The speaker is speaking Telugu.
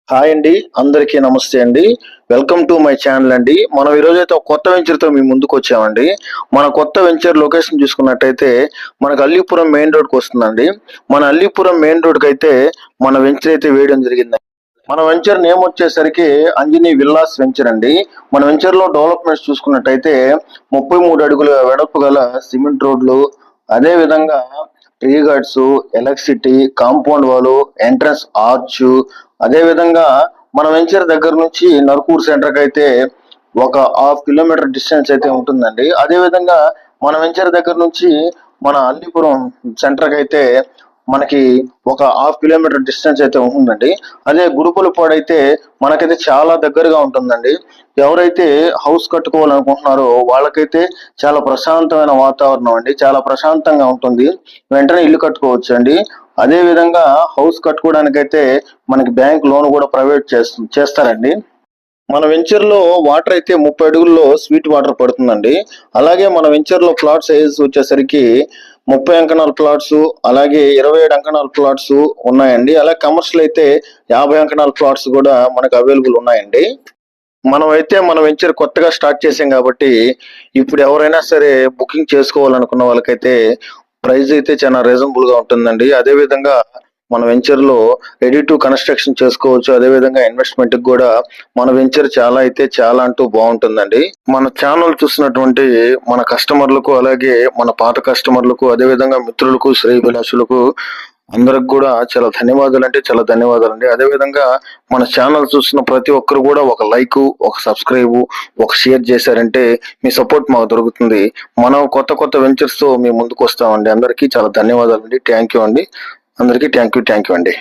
హాయ్ అండి, అందరికీ నమస్తే అండి. వెల్కమ్ టు మై ఛానల్ అండి. మనం ఈరోజు అయితే ఒక కొత్త వెంచర్తో మీ ముందుకు వచ్చామండి. మన కొత్త వెంచర్ లొకేషన్ చూసుకున్నట్టయితే మనకు అల్లీపురం మెయిన్ రోడ్కి వస్తుందండి. మన అల్లీపురం మెయిన్ రోడ్కి అయితే మన వెంచర్ అయితే వేయడం జరిగింది. మన వెంచర్ నేమ్ వచ్చేసరికి అంజనీ విల్లాస్ వెంచర్ అండి. మన వెంచర్ లో డెవలప్మెంట్స్ చూసుకున్నట్టయితే 33 అడుగుల వెడల్పు గల సిమెంట్ రోడ్లు, అదే విధంగా tree guards, electricity, compound wall, entrance arch, అదే విధంగా మన వెంచర్ దగ్గర నుంచి నరుకూరు సెంటర్ కి అయితే ఒక హాఫ్ కిలోమీటర్ డిస్టెన్స్ అయితే ఉంటుందండి. అదే విధంగా మన వెంచర్ దగ్గర నుంచి మన అల్లీపురం సెంటర్ కి అయితే మనకి ఒక హాఫ్ కిలోమీటర్ డిస్టెన్స్ అయితే ఉంటుందండి. అదే గుడుపులపాడు అయితే మనకైతే చాలా దగ్గరగా ఉంటుందండి. ఎవరైతే హౌస్ కట్టుకోవాలనుకుంటున్నారో వాళ్ళకైతే చాలా ప్రశాంతమైన వాతావరణం అండి, చాలా ప్రశాంతంగా ఉంటుంది. వెంటనే ఇల్లు కట్టుకోవచ్చు అండి. అదే విధంగా హౌస్ కట్టుకోవడానికైతే మనకి బ్యాంక్ లోన్ కూడా ప్రొవైడ్ చేస్తారండి. మన వెంచర్ లో వాటర్ అయితే 30 అడుగుల్లో స్వీట్ వాటర్ పడుతుందండి. అలాగే మన వెంచర్ లో ప్లాట్ సైజ్ వచ్చేసరికి 30 అంకణాల ప్లాట్స్, అలాగే 27 అంకణాల ప్లాట్స్ ఉన్నాయండి. అలాగే కమర్షియల్ అయితే 50 అంకణాల ప్లాట్స్ కూడా మనకు అవైలబుల్ ఉన్నాయండి. మనం అయితే మన వెంచర్ కొత్తగా స్టార్ట్ చేసాం కాబట్టి ఇప్పుడు ఎవరైనా సరే బుకింగ్ చేసుకోవాలనుకున్న వాళ్ళకైతే ప్రైస్ అయితే చాలా రీజనబుల్ గా ఉంటుందండి. అదే విధంగా మన వెంచర్ లో రెడీ టు కన్స్ట్రక్షన్ చేసుకోవచ్చు. అదే విధంగా ఇన్వెస్ట్మెంట్ కూడా మన వెంచర్ చాలా అయితే చాలా అంటూ బాగుంటుందండి. మన ఛానల్ చూసినటువంటి మన కస్టమర్లకు, అలాగే మన పాత కస్టమర్లకు, అదే విధంగా మిత్రులకు, శ్రేయభిలాషులకు అందరికి కూడా చాలా ధన్యవాదాలు అంటే చాలా ధన్యవాదాలు అండి. అదే విధంగా మన ఛానల్ చూస్తున్న ప్రతి ఒక్కరు కూడా ఒక లైక్, ఒక సబ్స్క్రైబ్, ఒక షేర్ చేశారంటే మీ సపోర్ట్ మాకు దొరుకుతుంది. మనం కొత్త కొత్త వెంచర్స్ తో మీ ముందుకు వస్తామండి. అందరికీ చాలా ధన్యవాదాలు అండి. థ్యాంక్ యూ అండి. అందరికీ థ్యాంక్ యూ అండి.